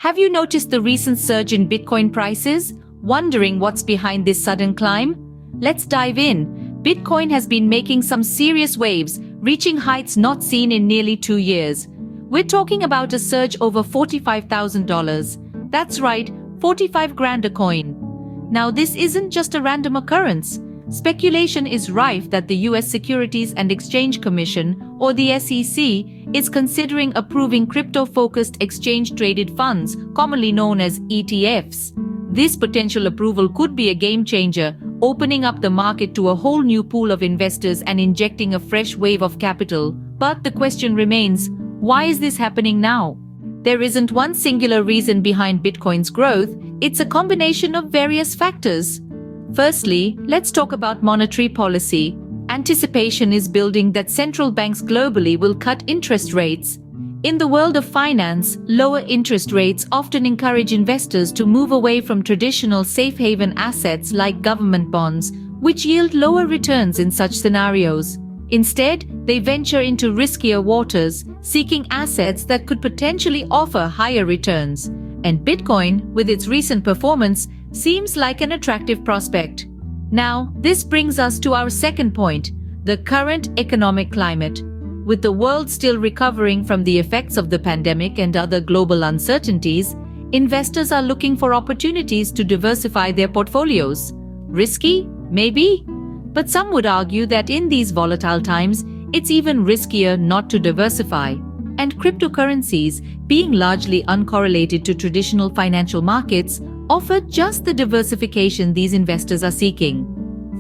Have you noticed the recent surge in Bitcoin prices? Wondering what's behind this sudden climb? Let's dive in. Bitcoin has been making some serious waves, reaching heights not seen in nearly 2 years. We're talking about a surge over $45,000. That's right, 45 grand a coin. Now this isn't just a random occurrence. Speculation is rife that the US Securities and Exchange Commission, or the SEC, is considering approving crypto-focused exchange-traded funds, commonly known as ETFs. This potential approval could be a game-changer, opening up the market to a whole new pool of investors and injecting a fresh wave of capital. But the question remains, why is this happening now? There isn't one singular reason behind Bitcoin's growth, it's a combination of various factors. Firstly, let's talk about monetary policy. Anticipation is building that central banks globally will cut interest rates. In the world of finance, lower interest rates often encourage investors to move away from traditional safe haven assets like government bonds, which yield lower returns in such scenarios. Instead, they venture into riskier waters, seeking assets that could potentially offer higher returns. And Bitcoin, with its recent performance, seems like an attractive prospect. Now, this brings us to our second point, the current economic climate. With the world still recovering from the effects of the pandemic and other global uncertainties, investors are looking for opportunities to diversify their portfolios. Risky? Maybe? But some would argue that in these volatile times, it's even riskier not to diversify. And cryptocurrencies, being largely uncorrelated to traditional financial markets, offer just the diversification these investors are seeking.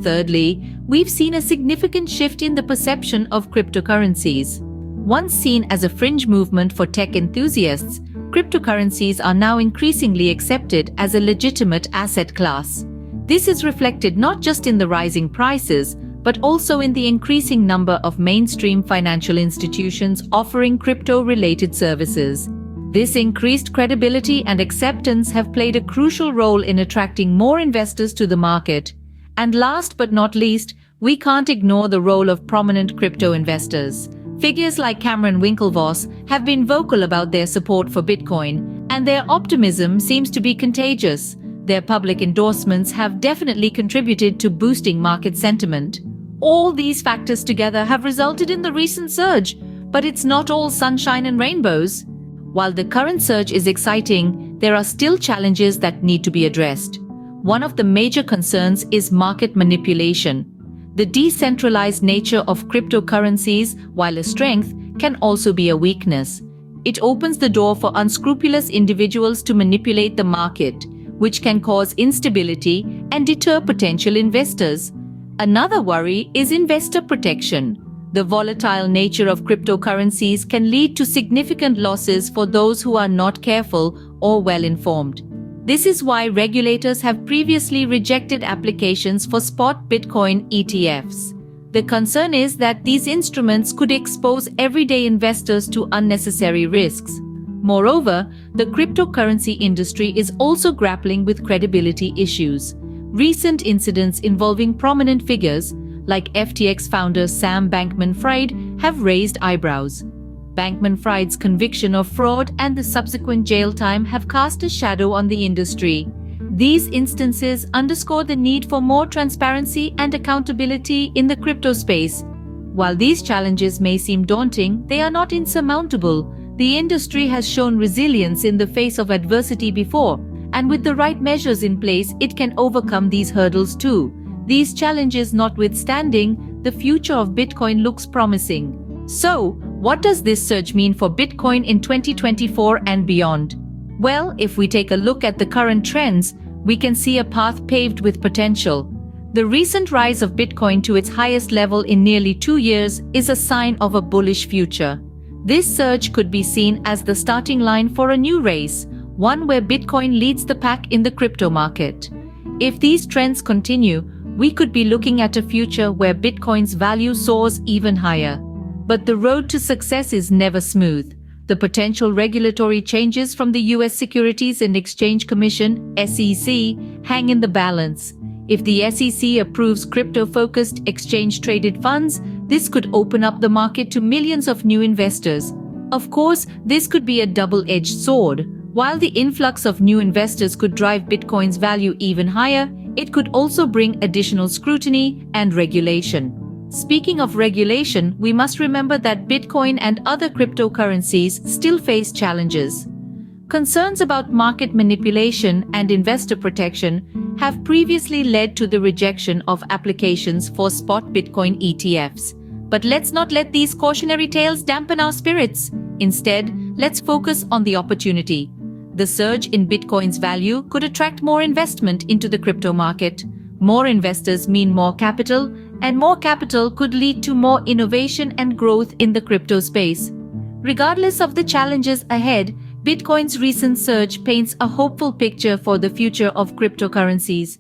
Thirdly, we've seen a significant shift in the perception of cryptocurrencies. Once seen as a fringe movement for tech enthusiasts, cryptocurrencies are now increasingly accepted as a legitimate asset class. This is reflected not just in the rising prices, but also in the increasing number of mainstream financial institutions offering crypto-related services. This increased credibility and acceptance have played a crucial role in attracting more investors to the market. And last but not least, we can't ignore the role of prominent crypto investors. Figures like Cameron Winklevoss have been vocal about their support for Bitcoin, and their optimism seems to be contagious. Their public endorsements have definitely contributed to boosting market sentiment. All these factors together have resulted in the recent surge, but it's not all sunshine and rainbows. While the current surge is exciting, there are still challenges that need to be addressed. One of the major concerns is market manipulation. The decentralized nature of cryptocurrencies, while a strength, can also be a weakness. It opens the door for unscrupulous individuals to manipulate the market, which can cause instability and deter potential investors. Another worry is investor protection. The volatile nature of cryptocurrencies can lead to significant losses for those who are not careful or well-informed. This is why regulators have previously rejected applications for spot Bitcoin ETFs. The concern is that these instruments could expose everyday investors to unnecessary risks. Moreover, the cryptocurrency industry is also grappling with credibility issues. Recent incidents involving prominent figures, like FTX founder Sam Bankman-Fried, have raised eyebrows. Bankman-Fried's conviction of fraud and the subsequent jail time have cast a shadow on the industry. These instances underscore the need for more transparency and accountability in the crypto space. While these challenges may seem daunting, they are not insurmountable. The industry has shown resilience in the face of adversity before, and with the right measures in place, it can overcome these hurdles too. These challenges notwithstanding, the future of Bitcoin looks promising. So, what does this surge mean for Bitcoin in 2024 and beyond? Well, if we take a look at the current trends, we can see a path paved with potential. The recent rise of Bitcoin to its highest level in nearly 2 years is a sign of a bullish future. This surge could be seen as the starting line for a new race, one where Bitcoin leads the pack in the crypto market. If these trends continue, we could be looking at a future where Bitcoin's value soars even higher. But the road to success is never smooth. The potential regulatory changes from the US Securities and Exchange Commission, SEC, hang in the balance. If the SEC approves crypto-focused exchange-traded funds, this could open up the market to millions of new investors. Of course, this could be a double-edged sword. While the influx of new investors could drive Bitcoin's value even higher, it could also bring additional scrutiny and regulation. Speaking of regulation, we must remember that Bitcoin and other cryptocurrencies still face challenges. Concerns about market manipulation and investor protection have previously led to the rejection of applications for spot Bitcoin ETFs. But let's not let these cautionary tales dampen our spirits. Instead, let's focus on the opportunity. The surge in Bitcoin's value could attract more investment into the crypto market. More investors mean more capital, and more capital could lead to more innovation and growth in the crypto space. Regardless of the challenges ahead, Bitcoin's recent surge paints a hopeful picture for the future of cryptocurrencies.